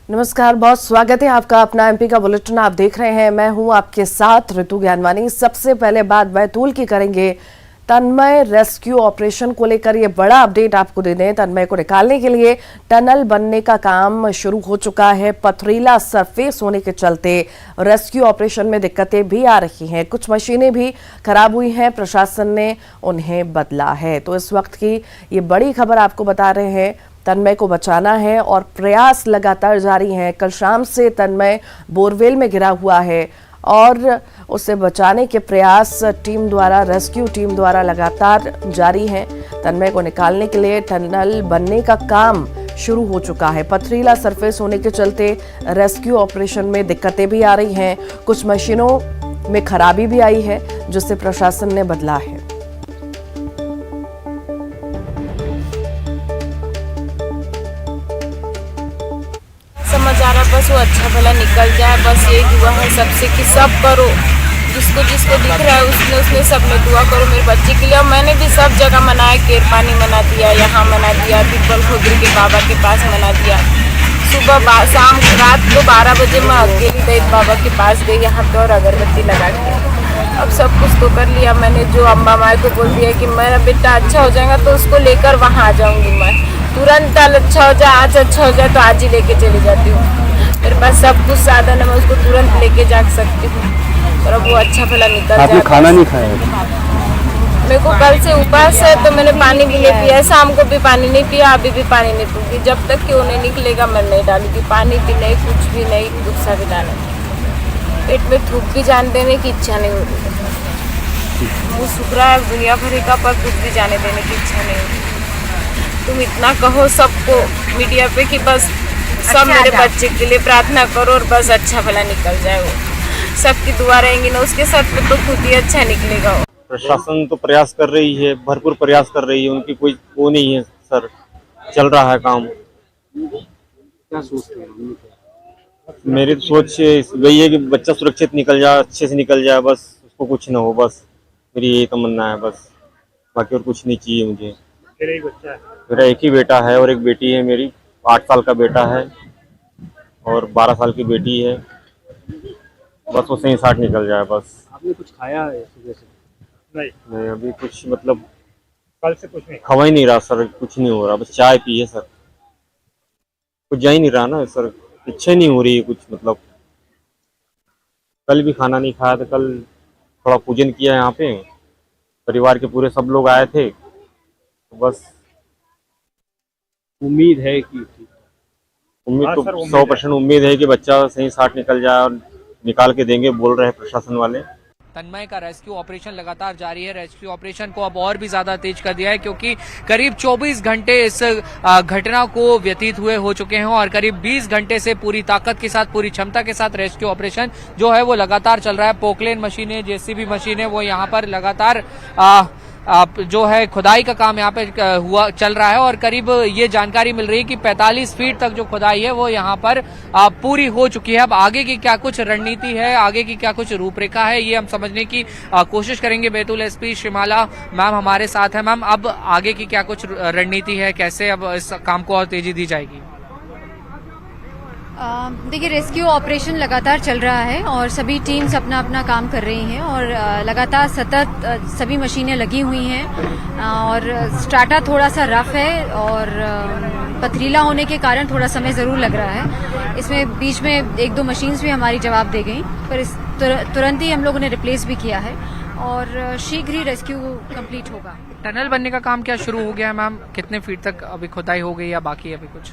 नमस्कार, बहुत स्वागत है आपका अपना एमपी का बुलेटिन आप देख रहे हैं। मैं हूं आपके साथ ऋतु ज्ञानवानी। सबसे पहले बात बैतूल की करेंगे। तन्मय रेस्क्यू ऑपरेशन को लेकर ये बड़ा अपडेट आपको दे दें। तन्मय को निकालने के लिए टनल बनने का काम शुरू हो चुका है। पथरीला सरफेस होने के चलते रेस्क्यू ऑपरेशन में दिक्कतें भी आ रही हैं। कुछ मशीनें भी खराब हुई हैं, प्रशासन ने उन्हें बदला है। तो इस वक्त की ये बड़ी खबर आपको बता रहे हैं। तन्मय को बचाना है और प्रयास लगातार जारी हैं। कल शाम से तन्मय बोरवेल में गिरा हुआ है और उसे बचाने के प्रयास टीम द्वारा, रेस्क्यू टीम द्वारा लगातार जारी हैं। तन्मय को निकालने के लिए टनल बनने का काम शुरू हो चुका है। पथरीला सरफेस होने के चलते रेस्क्यू ऑपरेशन में दिक्कतें भी आ रही हैं। कुछ मशीनों में खराबी भी आई है, जिससे प्रशासन ने बदला है। समझ आ रहा बस वो अच्छा भला निकल जाए। बस यही दुआ है सबसे कि सब करो, जिसको जिसको दिख रहा है उसने सब में दुआ करो मेरे बच्चे के लिए। और मैंने भी सब जगह मनाया, केरपानी मना दिया, यहाँ मना दिया, पीपल खुदरी के बाबा के पास मना दिया। सुबह शाम रात को 12 बजे मैं अकेली दैत बाबा के पास गई यहाँ पे और अगरबत्ती लगा के अब सब कुछ तो कर लिया मैंने। जो अम्मा माई को बोल दिया कि मेरा बेटा अच्छा हो जाएगा तो उसको लेकर वहाँ आ जाऊँगी मैं। तुरंत अच्छा हो जाए, आज अच्छा हो जाए तो आज ही लेके चली जाती हूँ। मेरे पास सब कुछ साधन है, मैं उसको तुरंत लेके जा सकती हूँ और अब वो अच्छा भला निकल जाए। आपने खाना नहीं खाया? मेरे को कल से उपास है तो मैंने पानी भी नहीं पिया, शाम को भी पानी नहीं पिया, अभी भी पानी नहीं पीऊँगी। जब तक कि वो नहीं निकलेगा मैं नहीं डालूंगी पानी भी नहीं, कुछ भी नहीं, गुस्सा भी डाले। पेट में थूक भी जाने देने की इच्छा नहीं हो रही। मुँह सूख रहा है दुनिया भर का, पर थूक भी जाने देने की इच्छा नहीं हो रही। तुम इतना कहो सबको मीडिया पे कि बस सब मेरे बच्चे के लिए प्रार्थना करो और बस अच्छा भला निकल जाए। वो सबकी दुआ रहेंगी ना उसके साथ में तो खुद ही अच्छा निकलेगा। वो प्रशासन तो प्रयास कर रही है, भरपूर प्रयास कर रही है, उनकी कोई वो नहीं है सर, चल रहा है काम। क्या सोचते हैं? मेरी सोच वही है कि बच्चा सुरक्षित निकल जाए, अच्छे से निकल जाए, बस उसको कुछ ना हो, बस मेरी यही तमन्ना है बस, बाकी और कुछ नहीं चाहिए मुझे। मेरा एक ही बेटा है और एक बेटी है मेरी। 8 साल का बेटा है और 12 साल की बेटी है। बस वो सही साथ निकल जाए बस। आपने कुछ खाया है सुबह से? नहीं अभी कुछ मतलब कल से कुछ नहीं खवा ही नहीं रहा सर, कुछ नहीं हो रहा, बस चाय पी है सर, कुछ जा ही नहीं रहा ना सर, इच्छा नहीं हो रही है कुछ मतलब। कल भी खाना नहीं खाया था, कल थोड़ा पूजन किया यहाँ पे, परिवार के पूरे सब लोग आए थे, तो बस उम्मीद है कि उम्मीद हाँ तो सर, उम्मीद 100% उम्मीद है कि बच्चा सही साथ निकल जाए और निकाल के देंगे, बोल रहे हैं प्रशासन वाले। तन्मय का रेस्क्यू ऑपरेशन लगातार जारी है। रेस्क्यू ऑपरेशन को अब और भी ज्यादा तेज कर दिया है क्योंकि करीब 24 घंटे इस घटना को व्यतीत हुए हो चुके हैं और करीब 20 घंटे से पूरी ताकत के साथ, पूरी क्षमता के साथ रेस्क्यू ऑपरेशन जो है वो लगातार चल रहा है। पोकलेन मशीनें, जेसीबी मशीनें वो यहाँ पर लगातार जो है खुदाई का काम यहाँ पे चल रहा है और करीब ये जानकारी मिल रही है कि 45 फीट तक जो खुदाई है वो यहाँ पर पूरी हो चुकी है। अब आगे की क्या कुछ रणनीति है, आगे की क्या कुछ रूपरेखा है, ये हम समझने की कोशिश करेंगे। बैतूल एसपी श्रीमाला मैम हमारे साथ है। मैम, अब आगे की क्या कुछ रणनीति है, कैसे अब इस काम को और तेजी दी जाएगी? देखिए, रेस्क्यू ऑपरेशन लगातार चल रहा है और सभी टीम्स अपना अपना काम कर रही हैं और लगातार सतत सभी मशीनें लगी हुई हैं और स्ट्राटा थोड़ा सा रफ है और पथरीला होने के कारण थोड़ा समय ज़रूर लग रहा है। इसमें बीच में 1-2 मशीन्स भी हमारी जवाब दे गई, पर इस तुरंत ही हम लोगों ने रिप्लेस भी किया है और शीघ्र ही रेस्क्यू कंप्लीट होगा। टनल बनने का काम क्या शुरू हो गया है मैम? कितने फीट तक अभी खुदाई हो गई या बाकी है अभी कुछ?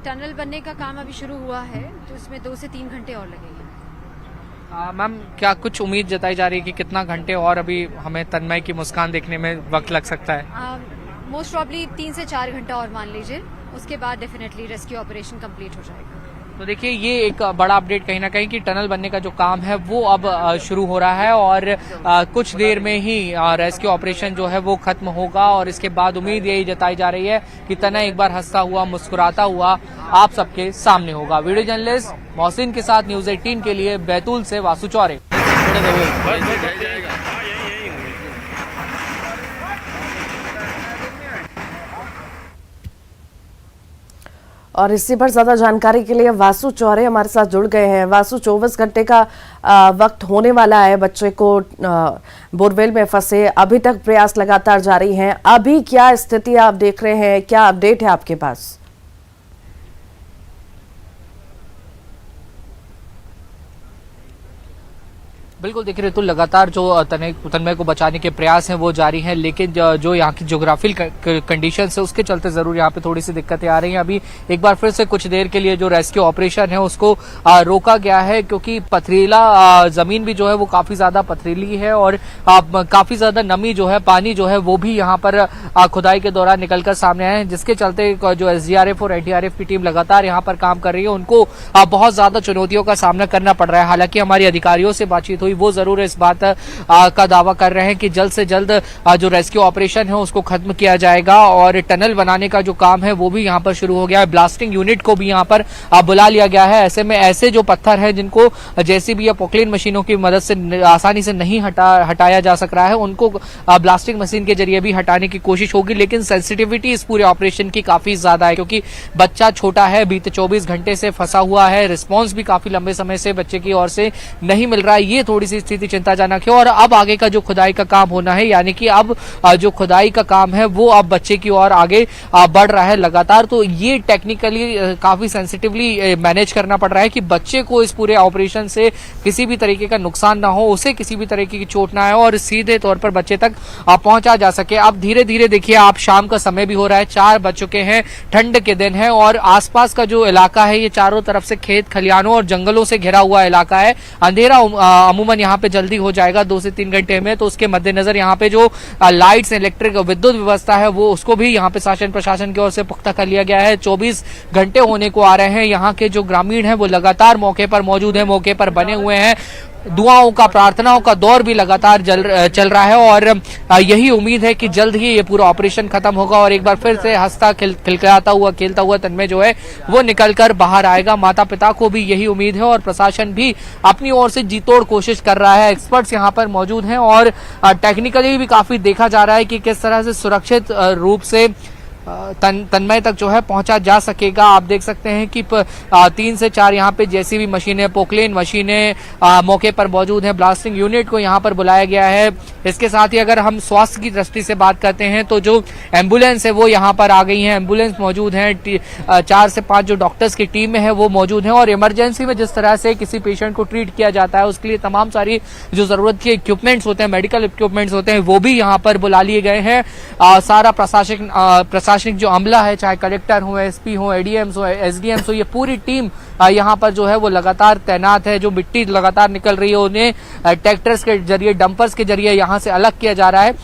टनल बनने का काम अभी शुरू हुआ है तो इसमें 2 से 3 घंटे और लगेंगे। मैम, क्या कुछ उम्मीद जताई जा रही है कि कितना घंटे और अभी हमें तन्मय की मुस्कान देखने में वक्त लग सकता है? मोस्ट प्रॉब्ली 3 से 4 घंटा और मान लीजिए, उसके बाद डेफिनेटली रेस्क्यू ऑपरेशन कंप्लीट हो जाएगा। तो देखिए, ये एक बड़ा अपडेट कहीं ना कहीं कि टनल बनने का जो काम है वो अब शुरू हो रहा है और कुछ देर में ही रेस्क्यू ऑपरेशन जो है वो खत्म होगा और इसके बाद उम्मीद यही जताई जा रही है कि तन्मय एक बार हंसता हुआ, मुस्कुराता हुआ आप सबके सामने होगा। वीडियो जर्नलिस्ट मोहसिन के साथ न्यूज 18 के लिए बैतूल से वासु चौरे। और इसी पर ज्यादा जानकारी के लिए वासु चौरे हमारे साथ जुड़ गए हैं। वासु, 24 घंटे का वक्त होने वाला है बच्चे को बोरवेल में फंसे, अभी तक प्रयास लगातार जारी हैं। अभी क्या स्थिति आप देख रहे हैं, क्या अपडेट है आपके पास? बिल्कुल देखिए ऋतु, लगातार जो तन्मय को बचाने के प्रयास हैं वो जारी हैं, लेकिन जो यहाँ की ज्योग्राफिकल कंडीशंस है उसके चलते जरूर यहाँ पे थोड़ी सी दिक्कतें आ रही हैं। अभी एक बार फिर से कुछ देर के लिए जो रेस्क्यू ऑपरेशन है उसको रोका गया है, क्योंकि पथरीला जमीन भी जो है वो काफी ज्यादा पथरीली है और काफी ज्यादा नमी जो है, पानी जो है वो भी यहाँ पर खुदाई के दौरान निकलकर सामने आए हैं, जिसके चलते जो SDRF और NDRF की टीम लगातार यहाँ पर काम कर रही है, उनको बहुत ज्यादा चुनौतियों का सामना करना पड़ रहा है। हालांकि हमारी अधिकारियों से बातचीत हुई, वो जरूर इस बात का दावा कर रहे हैं कि जल्द से जल्द जो रेस्क्यू ऑपरेशन है उसको खत्म किया जाएगा और टनल बनाने का जो काम है वो भी यहाँ पर शुरू हो गया है। ब्लास्टिंग यूनिट को भी यहाँ पर बुला लिया गया है। ऐसे में ऐसे जो पत्थर है जिनको JCB या पोक्लेन मशीनों की मदद से आसानी से नहीं हटाया जा सक रहा है, उनको ब्लास्टिंग मशीन के जरिए भी हटाने की कोशिश होगी। लेकिन सेंसिटिविटी इस पूरे ऑपरेशन की काफी ज्यादा है, क्योंकि बच्चा छोटा है, बीते 24 घंटे से फंसा हुआ है, रिस्पॉन्स भी काफी लंबे समय से बच्चे की ओर से नहीं मिल रहा है। ये थोड़ी सी स्थिति चिंताजनक है और अब आगे का जो खुदाई का काम होना है, यानी कि अब जो खुदाई का काम है वो अब बच्चे की ओर आगे बढ़ रहा है लगातार। तो ये टेक्निकली काफी सेंसिटिवली मैनेज करना पड़ रहा है कि बच्चे को इस पूरे ऑपरेशन से किसी भी तरीके का नुकसान ना हो, उसे किसी भी तरीके की चोट ना आए और सीधे तौर पर बच्चे तक पहुंचा जा सके। अब धीरे धीरे देखिए, आप शाम का समय भी हो रहा है, 4 बज चुके हैं, ठंड के दिन है और आसपास का जो इलाका है ये चारों तरफ से खेत खलियानों और जंगलों से घिरा हुआ इलाका है। अंधेरा अमूमन यहाँ पे जल्दी हो जाएगा 2 से 3 घंटे में, तो उसके मद्देनजर यहाँ पे जो लाइट्स, इलेक्ट्रिक विद्युत व्यवस्था है वो उसको भी यहाँ पे शासन प्रशासन की ओर से पुख्ता कर लिया गया है। 24 घंटे होने को आ रहे हैं, यहाँ के जो ग्रामीण हैं वो लगातार मौके पर मौजूद हैं, मौके पर बने हुए हैं। दुआओं का, प्रार्थनाओं का दौर भी लगातार चल रहा है और यही उम्मीद है कि जल्द ही ये पूरा ऑपरेशन खत्म होगा और एक बार फिर से हंसता खिलखिलाता हुआ, खेलता हुआ तन्मय जो है वो निकलकर बाहर आएगा। माता पिता को भी यही उम्मीद है और प्रशासन भी अपनी ओर से जी तोड़ कोशिश कर रहा है। एक्सपर्ट्स यहाँ पर मौजूद हैं और टेक्निकली भी काफी देखा जा रहा है कि किस तरह से सुरक्षित रूप से तन्मय तक जो है पहुंचा जा सकेगा। आप देख सकते हैं कि 3 से 4 यहाँ पे JCB मशीनें, पोक्लेन मशीनें मौके पर मौजूद हैं। ब्लास्टिंग यूनिट को यहाँ पर बुलाया गया है। इसके साथ ही अगर हम स्वास्थ्य की दृष्टि से बात करते हैं तो जो एम्बुलेंस है वो यहाँ पर आ गई है, एम्बुलेंस मौजूद है। 4 से 5 जो डॉक्टर्स की टीम में है वो मौजूद है और इमरजेंसी में जिस तरह से किसी पेशेंट को ट्रीट किया जाता है उसके लिए तमाम सारी जो जरूरत के इक्विपमेंट्स होते हैं, मेडिकल इक्विपमेंट्स होते हैं, वो भी यहाँ पर बुला लिए गए हैं। सारा प्रशासनिक जो अमला है, चाहे कलेक्टर हो, SP हो, ADMs हो, SDMs हो, ये पूरी टीम यहाँ पर जो है वो लगातार तैनात है। जो मिट्टी लगातार निकल रही है उन्हें ट्रैक्टर्स के जरिए, डंपर्स के जरिए यहाँ से अलग किया जा रहा है।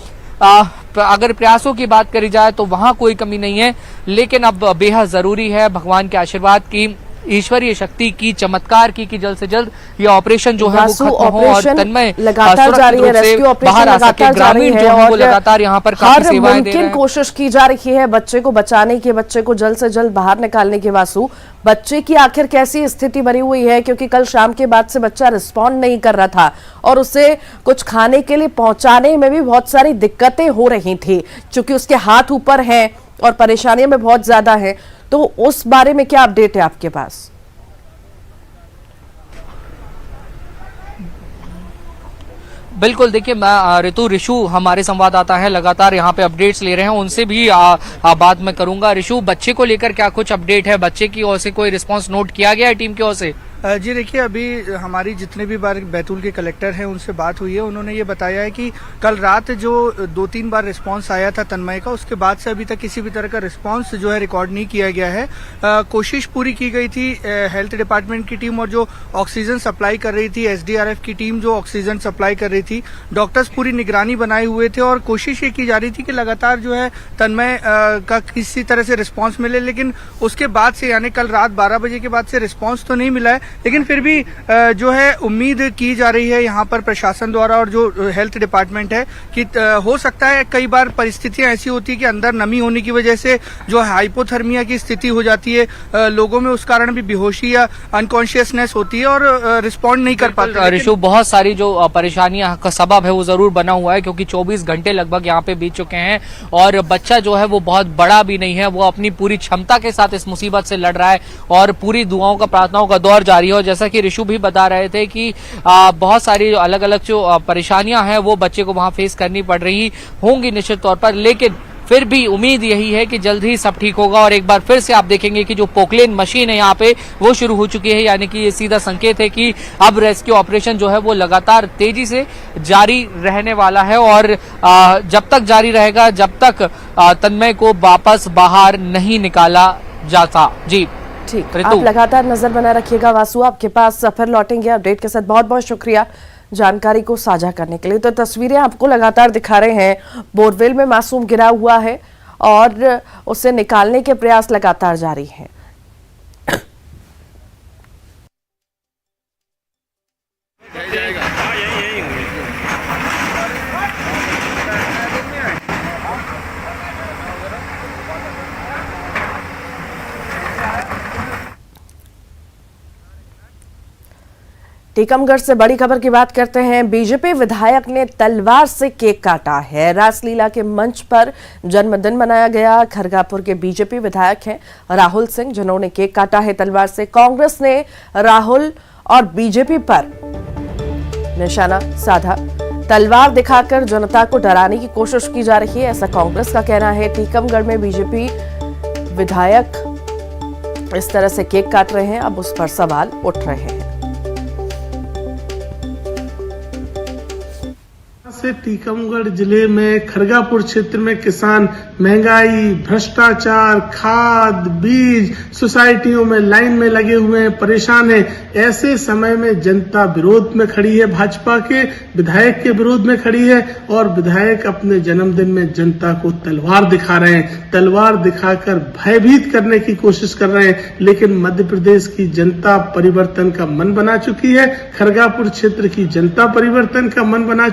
अगर प्रयासों की बात करी जाए तो वहां कोई कमी नहीं है, लेकिन अब बेहद जरूरी है भगवान के आशीर्वाद की, ईश्वरीय शक्ति की, चमत्कार की कि जल्द से जल्द ये ऑपरेशन जो है वो खत्म हो और तन्मय लगातार जारी है, रेस्क्यू ऑपरेशन लगातार जारी है और लगातार यहाँ पर काफी सेवाएं दे रहे हैं। कोशिश की जा रही है बच्चे को बचाने की, बच्चे को जल्द से जल्द बाहर निकालने की। वासु, बच्चे की आखिर कैसी स्थिति बनी हुई है, क्योंकि कल शाम के बाद से बच्चा रिस्पॉन्ड नहीं कर रहा था और उसे कुछ खाने के लिए पहुंचाने में भी बहुत सारी दिक्कतें हो रही थी, क्योंकि उसके हाथ ऊपर हैं और परेशानियां में बहुत ज्यादा है। तो उस बारे में क्या अपडेट है आपके पास? बिल्कुल, देखिए मैं ऋषु हमारे संवाददाता है, लगातार यहाँ पे अपडेट्स ले रहे हैं, उनसे भी बात मैं करूंगा। ऋषु, बच्चे को लेकर क्या कुछ अपडेट है? बच्चे की ओर से कोई रिस्पांस नोट किया गया है टीम की ओर से? जी देखिए, अभी हमारी जितने भी बार बैतूल के कलेक्टर हैं उनसे बात हुई है, उन्होंने ये बताया है कि कल रात जो 2-3 बार रिस्पांस आया था तन्मय का, उसके बाद से अभी तक किसी भी तरह का रिस्पांस जो है रिकॉर्ड नहीं किया गया है। कोशिश पूरी की गई थी, हेल्थ डिपार्टमेंट की टीम और जो ऑक्सीजन सप्लाई कर रही थी, SDRF की टीम जो ऑक्सीजन सप्लाई कर रही थी, डॉक्टर्स पूरी निगरानी बनाए हुए थे और कोशिश ये की जा रही थी कि लगातार जो है तन्मय का किसी तरह से रिस्पॉन्स मिले। लेकिन उसके बाद से, यानी कल रात 12 बजे के बाद से रिस्पॉन्स तो नहीं मिला है, लेकिन फिर भी जो है उम्मीद की जा रही है यहाँ पर प्रशासन द्वारा और जो हेल्थ डिपार्टमेंट है कि हो सकता है कई बार परिस्थितियां ऐसी होती है कि अंदर नमी होने की वजह से जो हाइपोथर्मिया की स्थिति हो जाती है, लोगों में उस कारण भी बेहोशी या अनकॉन्शियसनेस होती है और रिस्पॉन्ड नहीं कर पाते। ऋषु, बहुत सारी जो परेशानियां का सबब है वो जरूर बना हुआ है, क्योंकि 24 घंटे लगभग यहाँ पे बीत चुके हैं और बच्चा जो है वो बहुत बड़ा भी नहीं है, वो अपनी पूरी क्षमता के साथ इस मुसीबत से लड़ रहा है और पूरी दुआओं का प्रार्थनाओं का दौर जारी है। और जैसा कि ऋषु भी बता रहे थे कि बहुत सारी अलग अलग जो परेशानियां हैं वो बच्चे को वहां फेस करनी पड़ रही होंगी निश्चित तौर पर, लेकिन फिर भी उम्मीद यही है कि जल्द ही सब ठीक होगा। और एक बार फिर से आप देखेंगे कि जो पोकलेन मशीन है यहाँ पे वो शुरू हो चुकी है, यानी कि ये सीधा संकेत है कि अब रेस्क्यू ऑपरेशन जो है वो लगातार तेजी से जारी रहने वाला है और जब तक जारी रहेगा, जब तक तन्मय को वापस बाहर नहीं निकाला जाता। जी ठीक, आप लगातार नजर बनाए रखिएगा। वासु, आपके पास फिर लौटेंगे अपडेट के साथ। बहुत बहुत शुक्रिया जानकारी को साझा करने के लिए। तो तस्वीरें आपको लगातार दिखा रहे हैं, बोरवेल में मासूम गिरा हुआ है और उसे निकालने के प्रयास लगातार जारी हैं। टीकमगढ़ से बड़ी खबर की बात करते हैं। बीजेपी विधायक ने तलवार से केक काटा है। रासलीला के मंच पर जन्मदिन मनाया गया। खरगापुर के बीजेपी विधायक हैं राहुल सिंह, जिन्होंने केक काटा है तलवार से। कांग्रेस ने राहुल और बीजेपी पर निशाना साधा। तलवार दिखाकर जनता को डराने की कोशिश की जा रही है, ऐसा कांग्रेस का कहना है। टीकमगढ़ में बीजेपी विधायक इस तरह से केक काट रहे हैं, अब उस पर सवाल उठ रहे हैं। से टीकमगढ़ जिले में खरगापुर क्षेत्र में किसान महंगाई, भ्रष्टाचार, खाद, बीज, सोसाइटियों में लाइन में लगे हुए हैं, परेशान हैं। ऐसे समय में जनता विरोध में खड़ी है, भाजपा के विधायक के विरोध में खड़ी है और विधायक अपने जन्मदिन में जनता को तलवार दिखा रहे हैं। तलवार दिखाकर भयभीत करने की कोशिश कर रहे हैं, लेकिन मध्य प्रदेश की जनता परिवर्तन का मन बना चुकी है। खरगापुर क्षेत्र की जनता परिवर्तन का मन बना।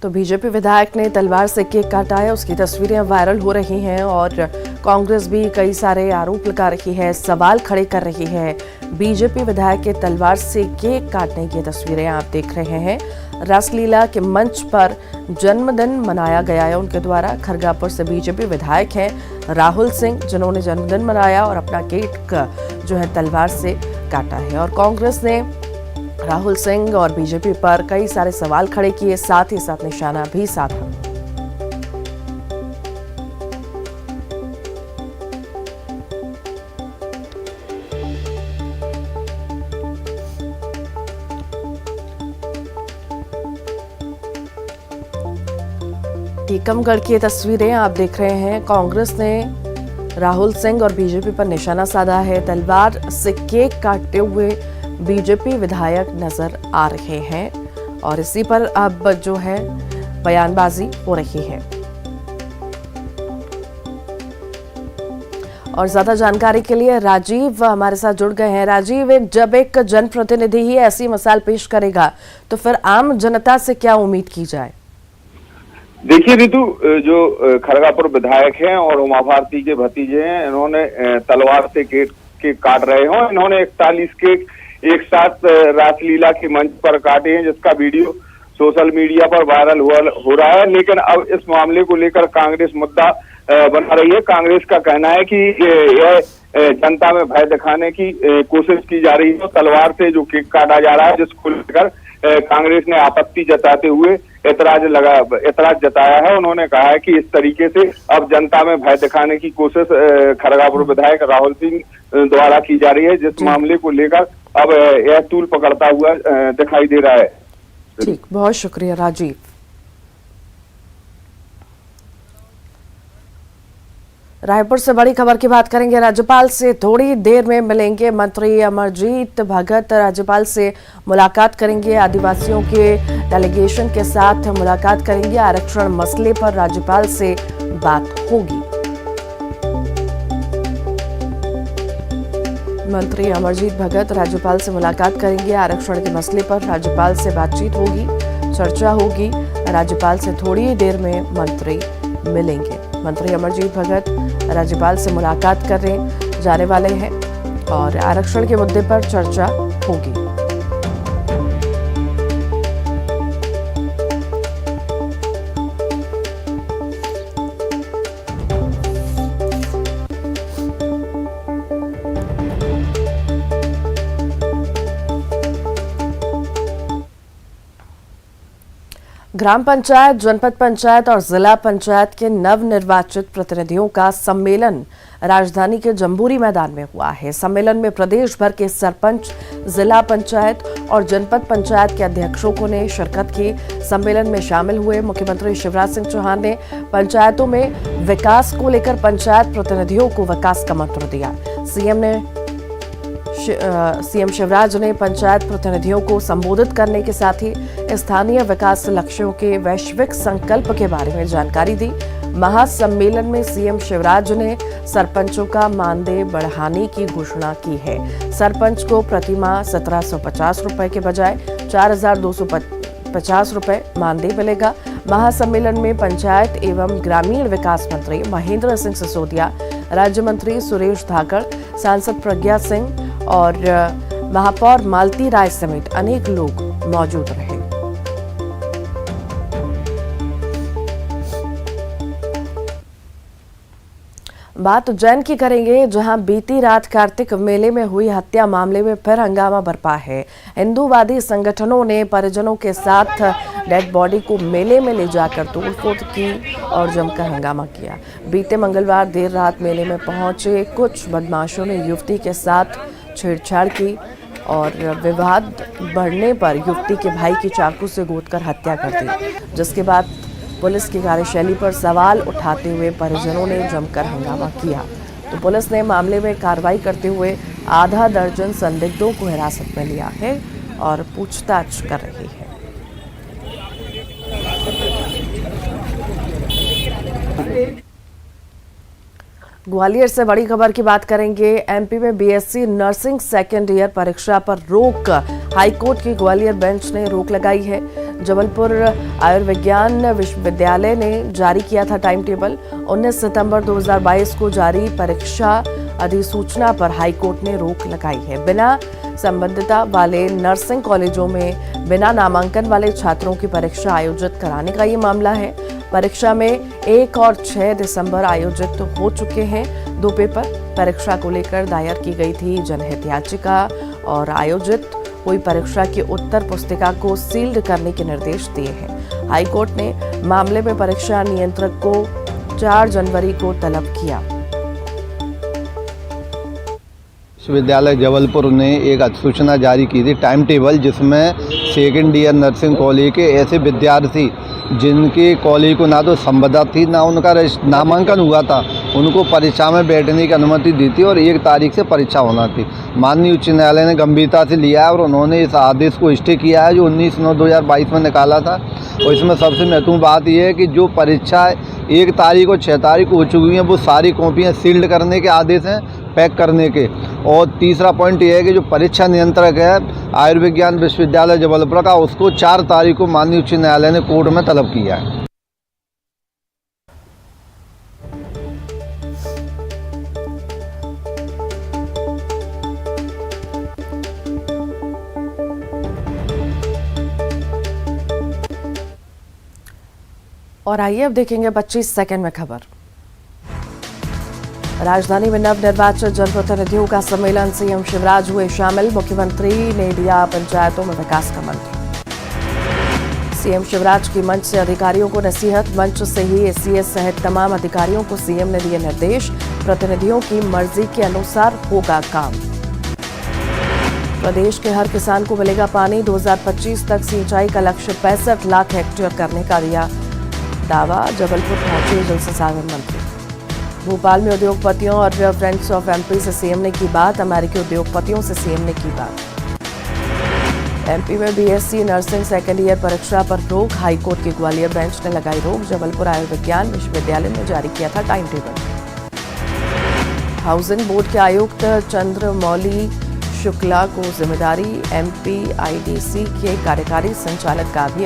तो बीजेपी विधायक ने तलवार से केक काटा है, उसकी तस्वीरें वायरल हो रही हैं और कांग्रेस भी कई सारे आरोप लगा रही है, सवाल खड़े कर रही है। बीजेपी विधायक के तलवार से केक काटने की तस्वीरें आप देख रहे हैं। रासलीला के मंच पर जन्मदिन मनाया गया है उनके द्वारा। खरगापुर से बीजेपी विधायक हैं राहुल सिंह, जिन्होंने जन्मदिन मनाया और अपना केक जो है तलवार से काटा है। और कांग्रेस ने राहुल सिंह और बीजेपी पर कई सारे सवाल खड़े किए, साथ ही साथ निशाना भी साधा। टीकमगढ़ की तस्वीरें आप देख रहे हैं। कांग्रेस ने राहुल सिंह और बीजेपी पर निशाना साधा है। तलवार से केक काटते हुए बीजेपी विधायक नजर आ रहे हैं और इसी पर अब जो है बयानबाजी हो रही है। और ज्यादा जानकारी के लिए राजीव हमारे साथ जुड़ गए हैं। राजीव, जब एक जनप्रतिनिधि ही ऐसी मिसाल पेश करेगा तो फिर आम जनता से क्या उम्मीद की जाए? देखिए रितु, जो खरगापुर विधायक हैं और उमा भारती के भतीजे हैं, इन्होंने तलवार से केक काट रहे हो। इन्होंने 41 केक एक साथ रासलीला के मंच पर काटे हैं, जिसका वीडियो सोशल मीडिया पर वायरल हो रहा है। लेकिन अब इस मामले को लेकर कांग्रेस मुद्दा बना रही है। कांग्रेस का कहना है कि यह जनता में भय दिखाने की कोशिश की जा रही है। तलवार से जो केक काटा जा रहा है, जिसको लेकर कांग्रेस ने आपत्ति जताते हुए एतराज जताया है। उन्होंने कहा है कि इस तरीके से अब जनता में भय दिखाने की कोशिश खरगापुर विधायक राहुल सिंह द्वारा की जा रही है, जिस मामले को लेकर अब यह तूल पकड़ता हुआ दिखाई दे रहा है। ठीक, बहुत शुक्रिया राजीव। रायपुर से बड़ी खबर की बात करेंगे। राज्यपाल से थोड़ी देर में मिलेंगे मंत्री अमरजीत भगत। राज्यपाल से मुलाकात करेंगे। आदिवासियों के डेलीगेशन के साथ मुलाकात करेंगे। आरक्षण मसले पर राज्यपाल से बात होगी। मंत्री अमरजीत भगत राज्यपाल से मुलाकात करेंगे। आरक्षण के मसले पर राज्यपाल से बातचीत होगी, चर्चा होगी। राज्यपाल से थोड़ी ही देर में मंत्री मिलेंगे। मंत्री अमरजीत भगत राज्यपाल से मुलाकात करने जाने वाले हैं और आरक्षण के मुद्दे पर चर्चा होगी। ग्राम पंचायत, जनपद पंचायत और जिला पंचायत के नवनिर्वाचित प्रतिनिधियों का सम्मेलन राजधानी के जम्बूरी मैदान में हुआ है। सम्मेलन में प्रदेश भर के सरपंच, जिला पंचायत और जनपद पंचायत के अध्यक्षों ने शिरकत की। सम्मेलन में शामिल हुए मुख्यमंत्री शिवराज सिंह चौहान ने पंचायतों में विकास को लेकर पंचायत प्रतिनिधियों को विकास का मंत्र दिया। सीएम शिवराज ने पंचायत प्रतिनिधियों को संबोधित करने के साथ ही स्थानीय विकास लक्ष्यों के वैश्विक संकल्प के बारे में जानकारी दी। महासम्मेलन में सीएम शिवराज ने सरपंचों का मानदेय बढ़ाने की घोषणा की है। सरपंच को प्रतिमाह 1750 रुपए के बजाय 4250 रुपए मानदेय मिलेगा। महासम्मेलन में पंचायत एवं ग्रामीण विकास मंत्री महेंद्र सिंह सिसोदिया, राज्य मंत्री सुरेश धाकड़, सांसद प्रज्ञा सिंह और महापौर मालती राय समेत अनेक लोग मौजूद रहे। बात उज्जैन की करेंगे, जहां बीती रात कार्तिक मेले में हुई हत्या मामले में फिर हंगामा बरपा है। हिंदूवादी संगठनों ने परिजनों के साथ डेड बॉडी को मेले में ले जाकर तोड़फोड़ की और जमकर हंगामा किया। बीते मंगलवार देर रात मेले में पहुंचे कुछ बदमाशों ने युवती के साथ छेड़छाड़ की और विवाद बढ़ने पर युवती के भाई की चाकू से गोदकर हत्या कर दी, जिसके बाद पुलिस की कार्यशैली पर सवाल उठाते हुए परिजनों ने जमकर हंगामा किया। तो पुलिस ने मामले में कार्रवाई करते हुए आधा दर्जन संदिग्धों को हिरासत में लिया है और पूछताछ कर रही है। ग्वालियर से बड़ी खबर की बात करेंगे। एमपी में बीएससी नर्सिंग सेकेंड ईयर परीक्षा पर रोक, हाईकोर्ट की ग्वालियर बेंच ने रोक लगाई है। जबलपुर आयुर्विज्ञान विश्वविद्यालय ने जारी किया था टाइम टेबल। 19 सितंबर 2022 को जारी परीक्षा अधिसूचना पर हाईकोर्ट ने रोक लगाई है। बिना संबद्धता वाले नर्सिंग कॉलेजों में बिना नामांकन वाले छात्रों की परीक्षा आयोजित कराने का ये मामला है। परीक्षा में 1 और 6 दिसंबर आयोजित हो चुके हैं 2 पेपर। परीक्षा को लेकर दायर की गई थी जनहित याचिका और आयोजित हुई परीक्षा की उत्तर पुस्तिका को सील्ड करने के निर्देश दिए हैं। हाईकोर्ट ने मामले में परीक्षा नियंत्रक को 4 जनवरी को तलब किया। विश्वविद्यालय जबलपुर ने एक अधिसूचना जारी की थी टाइम टेबल, जिसमें सेकेंड ईयर नर्सिंग कॉलेज के ऐसे विद्यार्थी जिनके कॉलेज को ना तो संबद्ध थी ना उनका नामांकन हुआ था, उनको परीक्षा में बैठने की अनुमति दी थी और 1 तारीख से परीक्षा होना थी। माननीय उच्च न्यायालय ने गंभीरता से लिया है और उन्होंने इस आदेश को स्टे किया है जो 19/9/2022 में निकाला था। और इसमें सबसे महत्वपूर्ण बात यह है कि जो परीक्षा 1 तारीख और 6 तारीख को हो चुकी हैं वो सारी कॉपियाँ सील्ड करने के आदेश हैं, पैक करने के। और तीसरा पॉइंट ये है कि जो परीक्षा नियंत्रक है आयुर्विज्ञान विश्वविद्यालय जबलपुर का, उसको 4 तारीख को माननीय उच्च न्यायालय ने कोर्ट में तलब किया है। और आइए अब देखेंगे 25 सेकंड में खबर। राजधानी में नवनिर्वाचित जनप्रतिनिधियों का सम्मेलन, सीएम शिवराज हुए शामिल। मुख्यमंत्री ने दिया पंचायतों में विकास का मंत्र। सीएम शिवराज की मंच से अधिकारियों को नसीहत। मंच से ही एसीएस सहित तमाम अधिकारियों को सीएम ने दिए निर्देश। प्रतिनिधियों की मर्जी के अनुसार होगा काम। प्रदेश के हर किसान को मिलेगा पानी। 2025 तक सिंचाई का लक्ष्य 65 लाख हेक्टेयर करने का दिया दावा। जबलपुर पहुंचे जल संसाधन मंत्री। भोपाल में उद्योगपतियों और फ्रेंड्स ऑफ एमपी से सीएम ने की बात। अमेरिकी उद्योगपतियों से सीएम ने की बात। एमपी में बीएससी नर्सिंग सेकेंड ईयर परीक्षा पर रोक, हाईकोर्ट की ग्वालियर बेंच ने लगाई रोक। जबलपुर आयुर्विज्ञान विश्वविद्यालय ने जारी किया था टाइम टेबल। हाउसिंग बोर्ड के आयुक्त चंद्रमौली शुक्ला को जिम्मेदारी, एमपी आईडीसी के कार्यकारी संचालक का भी